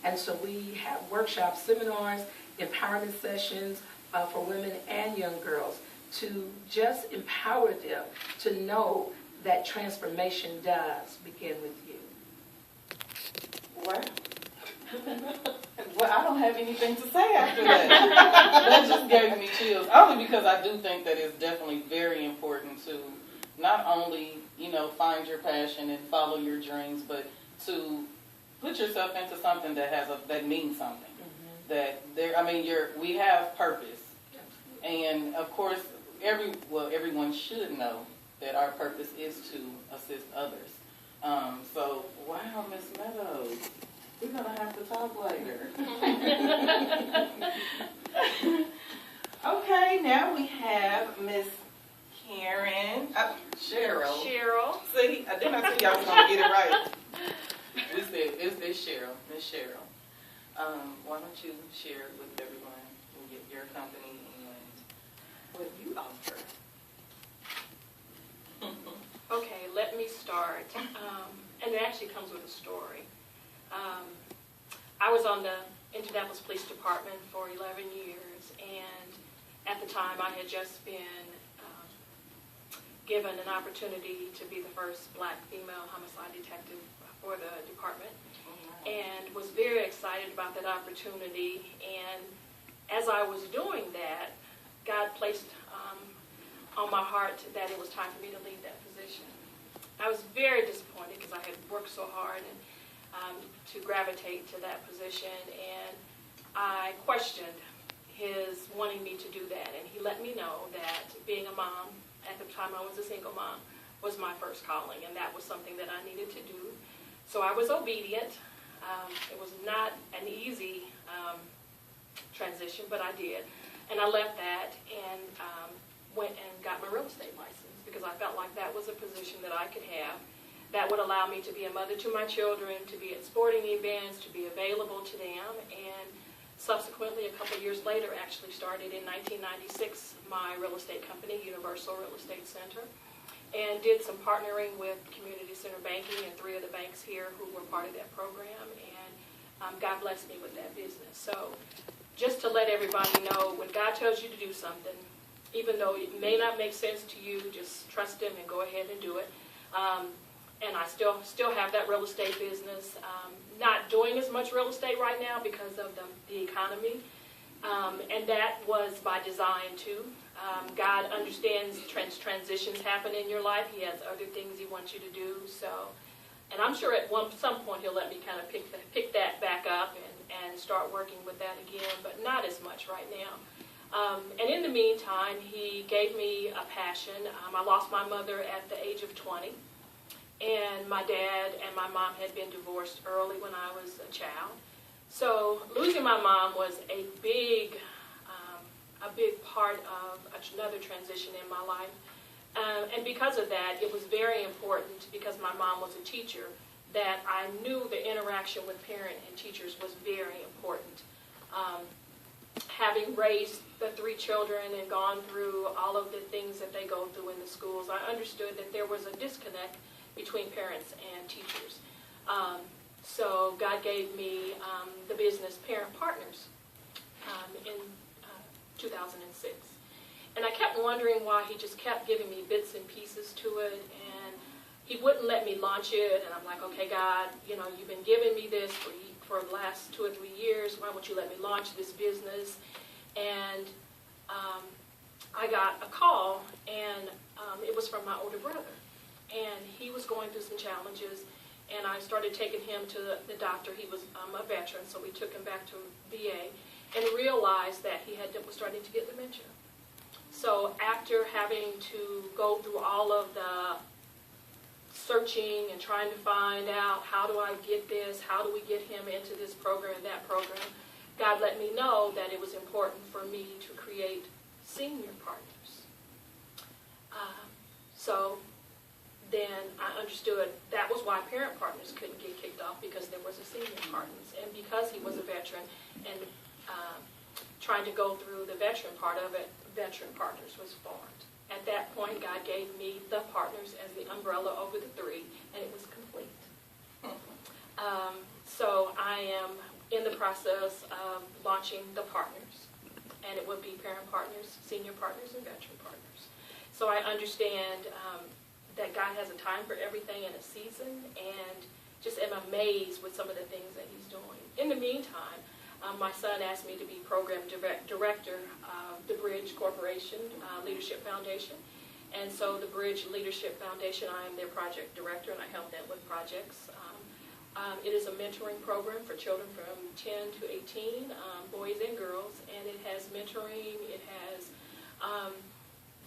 And so we have workshops, seminars, empowerment sessions for women and young girls to just empower them to know that transformation does begin with you. Wow. Well, I don't have anything to say after that. That just gave me chills. Only because I do think that it's definitely very important to not only, find your passion and follow your dreams, but to put yourself into something that means something. Mm-hmm. We have purpose. And of course, everyone should know that our purpose is to assist others. So, wow, Miss Meadows, we're going to have to talk later. Okay, now we have Miss Karen. Cheryl. See, I didn't tell y'all was going to get it right. We said, it's Cheryl, Miss Cheryl. Why don't you share with everyone your company and what you offer? Okay, let me start. And it actually comes with a story. I was on the Indianapolis Police Department for 11 years, and at the time I had just been given an opportunity to be the first black female homicide detective for the department, and was very excited about that opportunity. And as I was doing that, God placed on my heart that it was time for me to leave that position. I was very disappointed because I had worked so hard and to gravitate to that position, and I questioned his wanting me to do that, and he let me know that being a mom, at the time I was a single mom, was my first calling, and that was something that I needed to do. So I was obedient. It was not an easy transition, but I did. And I left that and went and got my real estate license because I felt like that was a position that I could have that would allow me to be a mother to my children, to be at sporting events, to be available to them. And subsequently, a couple of years later, actually started in 1996 my real estate company, Universal Real Estate Center, and did some partnering with Community Center Banking and 3 of the banks here who were part of that program, and God blessed me with that business. So just to let everybody know, when God tells you to do something, even though it may not make sense to you, just trust Him and go ahead and do it. And I still have that real estate business. Not doing as much real estate right now because of the economy. And that was by design too. God understands transitions happen in your life. He has other things He wants you to do. So, and I'm sure at some point He'll let me kind of pick that back up and start working with that again, but not as much right now. And in the meantime, He gave me a passion. I lost my mother at the age of 20. And my dad and my mom had been divorced early when I was a child. So losing my mom was a big part of another transition in my life. And because of that, it was very important, because my mom was a teacher, that I knew the interaction with parent and teachers was very important. Having raised the 3 children and gone through all of the things that they go through in the schools, I understood that there was a disconnect between parents and teachers. So God gave me the business Parent Partners in 2006. And I kept wondering why He just kept giving me bits and pieces to it, and He wouldn't let me launch it. And I'm like, okay, God, you've been giving me this for the last 2 or 3 years. Why won't you let me launch this business? And I got a call, and it was from my older brother. And he was going through some challenges, and I started taking him to the doctor. He was a veteran, so we took him back to VA, and realized that he was starting to get dementia. So after having to go through all of the searching and trying to find out, how do I get this, how do we get him into this program and that program, God let me know that it was important for me to create senior partners. So then I understood that was why Parent Partners couldn't get kicked off, because there was a Senior Partners. And because he was a veteran and trying to go through the veteran part of it, Veteran Partners was formed. At that point, God gave me the partners as the umbrella over the 3, and it was complete. So I am in the process of launching the partners, and it would be parent partners, senior partners, and veteran partners. So I understand that God has a time for everything in a season, and just am amazed with some of the things that he's doing. In the meantime, my son asked me to be program director of the Bridge Corporation Leadership Foundation. And so the Bridge Leadership Foundation, I am their project director, and I help them with projects. It is a mentoring program for children from 10 to 18, boys and girls, and it has mentoring, it has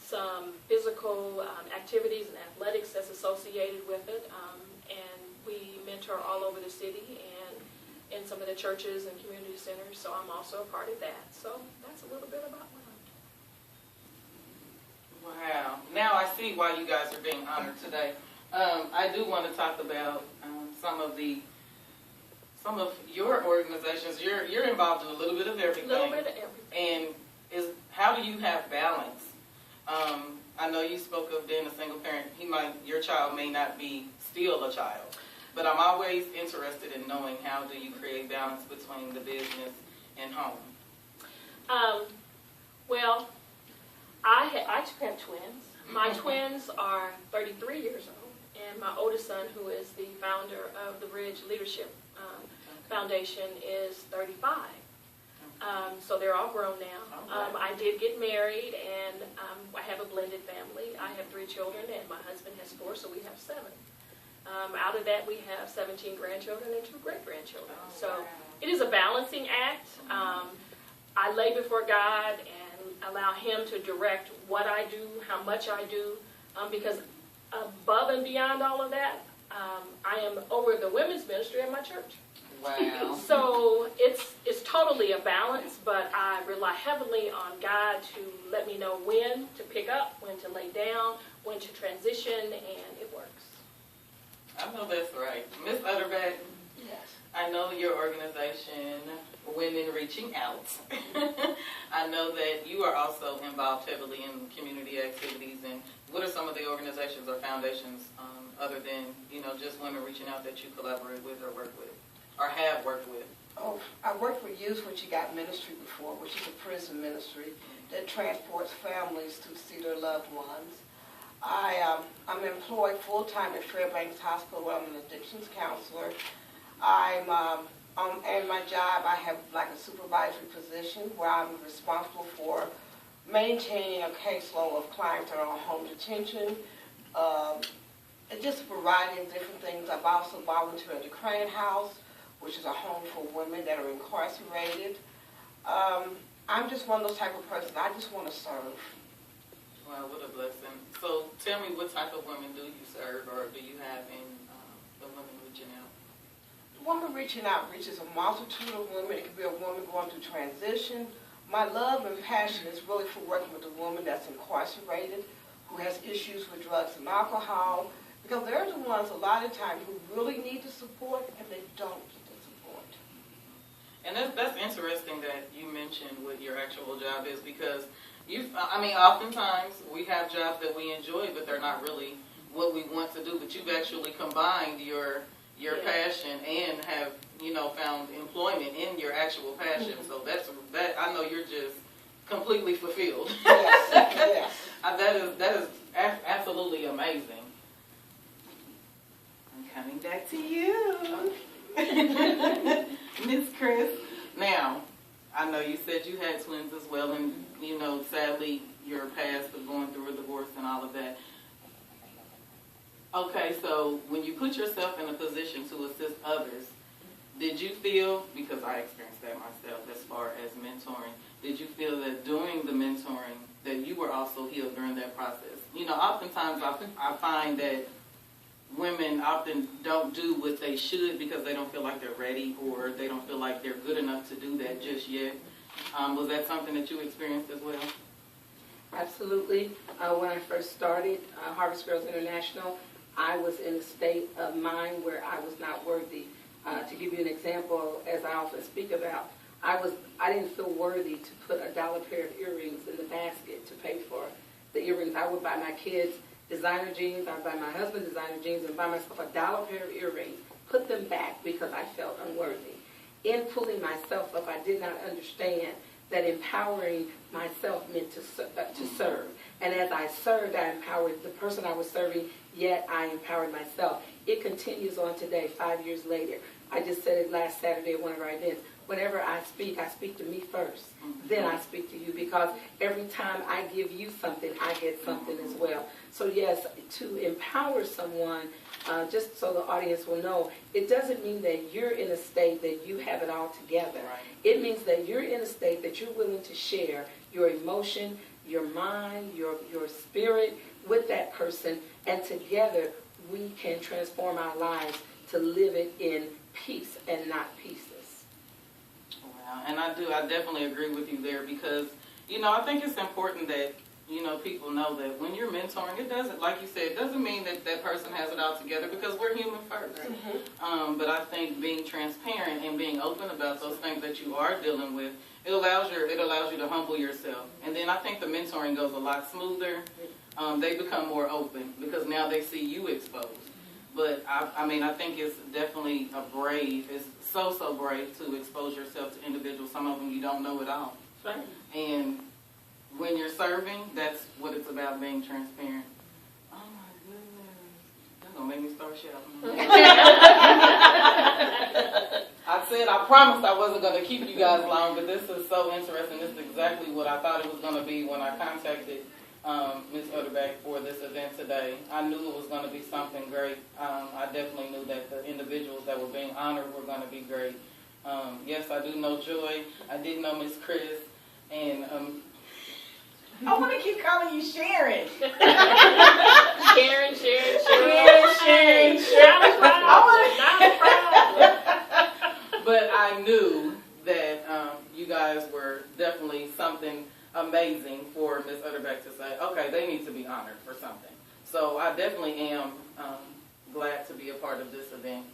some physical activities and athletics that's associated with it, and we mentor all over the city and in some of the churches and community centers, so I'm also a part of that. So that's a little bit about what I'm doing. Wow. Now I see why you guys are being honored today. I do want to talk about some of your organizations. You're involved in a little bit of everything. A little bit of everything. And how do you have balance? I know you spoke of being a single parent. Your child may not be still a child, but I'm always interested in knowing how do you create balance between the business and home. Well, I have twins. My twins are 33 years old, and my oldest son, who is the founder of the Bridge Leadership Foundation, is 35. So they're all grown now. I did get married, and I have a blended family. I have 3 children, and my husband has 4, so we have 7. Out of that, we have 17 grandchildren and 2 great-grandchildren. So it is a balancing act. I lay before God and allow him to direct what I do, how much I do, because above and beyond all of that, I am over the women's ministry at my church. Wow. So it's totally a balance, but I rely heavily on God to let me know when to pick up, when to lay down, when to transition, and it works. I know that's right. Ms. Utterback, Yes. I know your organization, Women Reaching Out. I know that you are also involved heavily in community activities. And what are some of the organizations or foundations other than, just Women Reaching Out that you collaborate with or work with or have worked with? Oh, I worked with Youth What You Got Ministry before, which is a prison ministry that transports families to see their loved ones. I'm employed full-time at Fairbanks Hospital where I'm an addictions counselor. And my job, I have like a supervisory position where I'm responsible for maintaining a caseload of clients that are on home detention, and just a variety of different things. I've also volunteered at the Crane House, which is a home for women that are incarcerated. I'm just one of those type of persons. I just want to serve. Wow, what a blessing. So tell me, what type of women do you serve or do you have in the Women Reaching Out? The Woman Reaching Out reaches a multitude of women. It could be a woman going through transition. My love and passion is really for working with a woman that's incarcerated, who has issues with drugs and alcohol, because they're the ones a lot of times who really need the support and they don't get the support. And that's interesting that you mentioned what your actual job is, because oftentimes we have jobs that we enjoy, but they're not really what we want to do. But you've actually combined your passion and have found employment in your actual passion. So that I know you're just completely fulfilled. Yes, yes. That is absolutely amazing. I'm coming back to you, Miss Chris. Now, I know you said you had twins as well, and sadly your past of going through a divorce and all of that. Okay, so when you put yourself in a position to assist others, did you feel, because I experienced that myself as far as mentoring, did you feel that during the mentoring that you were also healed during that process? Oftentimes I find that women often don't do what they should because they don't feel like they're ready or they don't feel like they're good enough to do that just yet. Was that something that you experienced as well? Absolutely. When I first started Harvest Girls International, I was in a state of mind where I was not worthy. To give you an example, as I often speak about, I didn't feel worthy to put $1 pair of earrings in the basket to pay for the earrings. I would buy my kids designer jeans, I would buy my husband designer jeans, and buy myself $1 pair of earrings, put them back because I felt unworthy. in pulling myself up, I did not understand that empowering myself meant to serve. And as I served, I empowered the person I was serving, yet I empowered myself. It continues on today, 5 years later. I just said it last Saturday at one of our events. Whenever I speak to me first. Then I speak to you, because every time I give you something, I get something as well. So yes, to empower someone, just so the audience will know, it doesn't mean that you're in a state that you have it all together. Right. It means that you're in a state that you're willing to share your emotion, your mind, your spirit with that person, and together we can transform our lives to live it in peace and not pieces. Wow. And I definitely agree with you there, because, I think it's important that, people know that when you're mentoring, it doesn't, like you said, it doesn't mean that that person has it all together, because we're human first. But I think being transparent and being open about those things that you are dealing with, it allows you to humble yourself. And then I think the mentoring goes a lot smoother. They become more open because now they see you exposed. But I think it's definitely it's so brave to expose yourself to individuals. Some of them you don't know at all. Right. And when you're serving, that's what it's about, being transparent. Oh my goodness. That's going to make me start shouting. I said I promised I wasn't going to keep you guys long, but this is so interesting. This is exactly what I thought it was going to be when I contacted Ms. Utterback for this event today. I knew it was going to be something great. I definitely knew that the individuals that were being honored were going to be great. Yes, I do know Joy. I did know Miss Chris. And I want to keep calling you Sharon. Sharon. Sharon. Not a problem. But I knew that you guys were definitely something amazing for Ms. Utterback to say, okay, they need to be honored for something. So I definitely am glad to be a part of this event,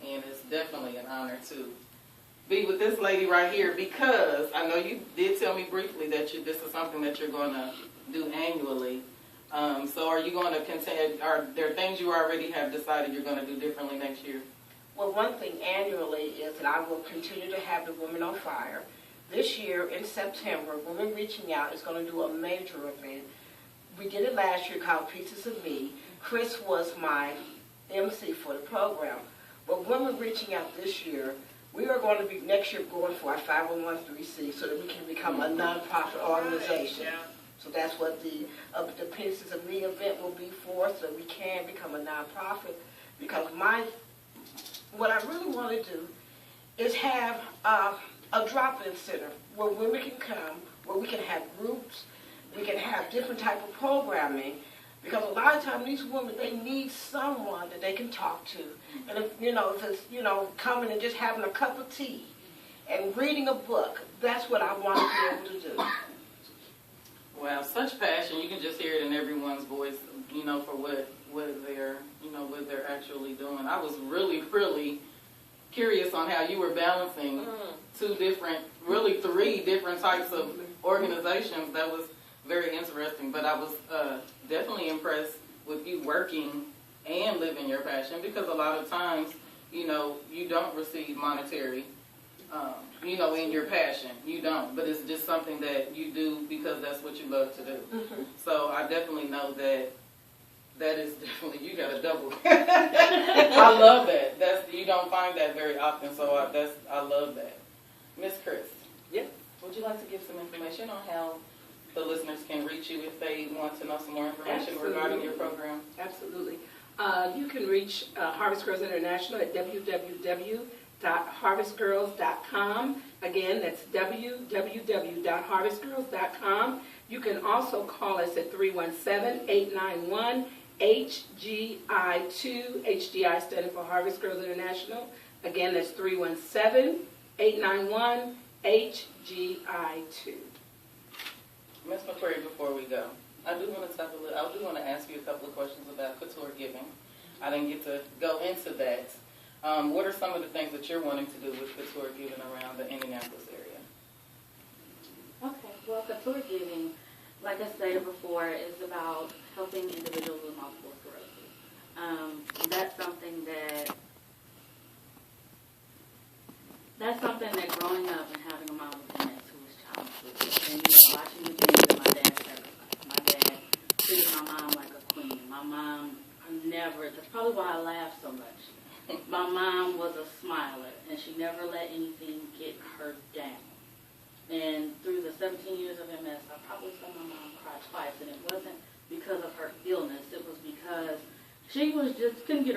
and it's definitely an honor to be with this lady right here, because I know you did tell me briefly that this is something that you're going to do annually. So are you going to continue, are there things you already have decided you're going to do differently next year? Well, one thing annually is that I will continue to have the Women on Fire. This year in September, Women Reaching Out is going to do a major event. We did it last year called Pieces of Me. Chris was my MC for the program. But Women Reaching Out this year, we are going to be next year going for our 501(c) so that we can become a nonprofit organization. Yeah. So that's what the Pieces of Me event will be for, so that we can become a nonprofit. Because what I really want to do is have a drop-in center where women can come, where we can have groups, we can have different type of programming, because a lot of times these women, they need someone that they can talk to. And if it's, coming and just having a cup of tea and reading a book, that's what I want to be able to do. Wow, such passion. You can just hear it in everyone's voice, for what they're actually doing. I was really, really curious on how you were balancing three different types of organizations. That was very interesting. But I was definitely impressed with you working and living your passion, because a lot of times, you don't receive monetary, in your passion. You don't. But it's just something that you do because that's what you love to do. Mm-hmm. So I definitely know that is definitely, you got a double. I love that. You don't find that very often, so I love that. Miss Chris. Yes. Would you like to give some information on how the listeners can reach you if they want to know some more information regarding your program? Absolutely. You can reach Harvest Girls International at www.harvestgirls.com. Again, that's www.harvestgirls.com. You can also call us at 317-891-HGI2. HGI standing for Harvest Girls International. Again, that's 317-891-HGI2. Ms. McQuarrie, before we go, I do want to ask you a couple of questions about couture giving. I didn't get to go into that. What are some of the things that you're wanting to do with couture giving around the Indianapolis area? Okay, well, couture giving, like I stated before, is about helping individuals with multiple sclerosis. That's something And, watching the things that my dad sacrificed. My dad treated my mom like a queen. My mom that's probably why I laugh so much. My mom was a smiler, and she never let anything get her down. And through the 17 years of MS, I probably saw my mom cry twice, and it wasn't because of her illness. It was because she was just couldn't get